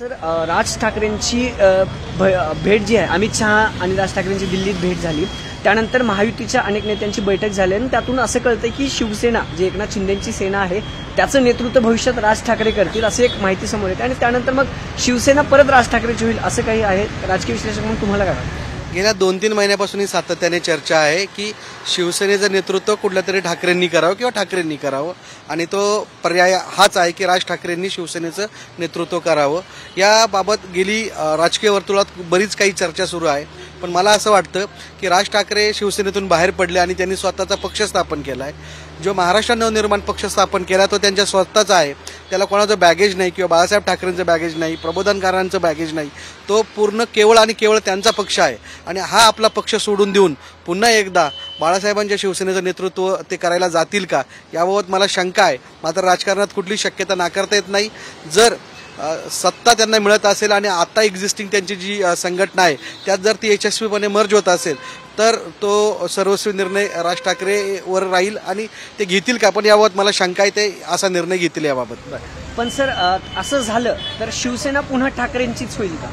Sir राज ठाकरेंची भेट जी आहे अमित शहा आणि राज ठाकरेंची दिल्लीत भेट झाली त्यानंतर महायुतीच्या अनेक नेत्यांची बैठक झाली आणि त्यातून असं कळतंय की शिवसेना जे एकनाथ शिंदेची सेना आहे त्याचं नेतृत्व भविष्यात राज ठाकरे करतील असे एक माहिती समोर येते आणि त्यानंतर मग शिवसेना परत राज ठाकरेची होईल असं काही आहे राजकीय विश्लेषक म्हणून तुम्हाला काय वाटतं? गेल्या 2-3 महिन्यापासून ही सातत्याने चर्चा आहे की शिवसेनेचं नेतृत्व कुठल्या तरी ठाकरेंनी करावं किंवा ठाकरेंनी करावं आणि तो पर्याय हाच आहे की राज ठाकरेंनी शिवसेनेचं नेतृत्व करावं. याबाबत गेली राजकीय वर्तुळात बरीच काही चर्चा सुरू आहे. पण मला असं वाटतं की राज ठाकरे शिवसेनेतून बाहेर पडले आणि त्यांनी स्वतःचा पक्ष स्थापन केला आहे. जो महाराष्ट्र नवनिर्माण पक्ष स्थापन केला तो त्यांच्या स्वतःचा आहे. त्याला कोणाचं बॅगेज नाही किंवा बाळासाहेब ठाकरेंचं बॅगेज नाही, प्रबोधनकारांचं बॅगेज नाही. तो पूर्ण केवळ आणि केवळ त्यांचा पक्ष आहे आणि हा आपला पक्ष सोडून देऊन पुन्हा एकदा बाळासाहेबांच्या शिवसेनेचं नेतृत्व ते करायला जातील का याबाबत मला शंका आहे. मात्र राजकारणात कुठली शक्यता नाकारता येत नाही. जर सत्ता त्यांना मिळत असेल आणि आता एक्झिस्टिंग त्यांची जी संघटना आहे त्यात जर ती यशस्वीपणे मर्ज होत असेल तर तो सर्वस्वी निर्णय राज ठाकरेवर राहील आणि ते घेतील का पण याबाबत मला शंका आहे ते असा निर्णय घेतील याबाबत. पण सर असं झालं तर शिवसेना पुन्हा ठाकरेंचीच होईल का?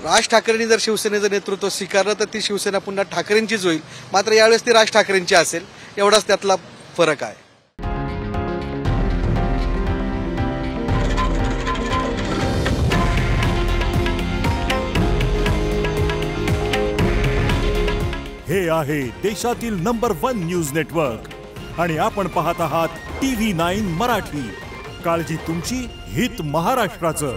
राज ठाकरेंनी जर शिवसेनेचं नेतृत्व स्वीकारलं तर ती शिवसेना पुन्हा ठाकरेंचीच होईल. मात्र यावेळेस ती राज ठाकरेंची असेल एवढाच त्यातला फरक आहे. हे आहे देशातील नंबर 1 न्यूज नेटवर्क आणि आपण पाहत आहात TV9 मराठी. काळजी तुमची, हित महाराष्ट्राचं.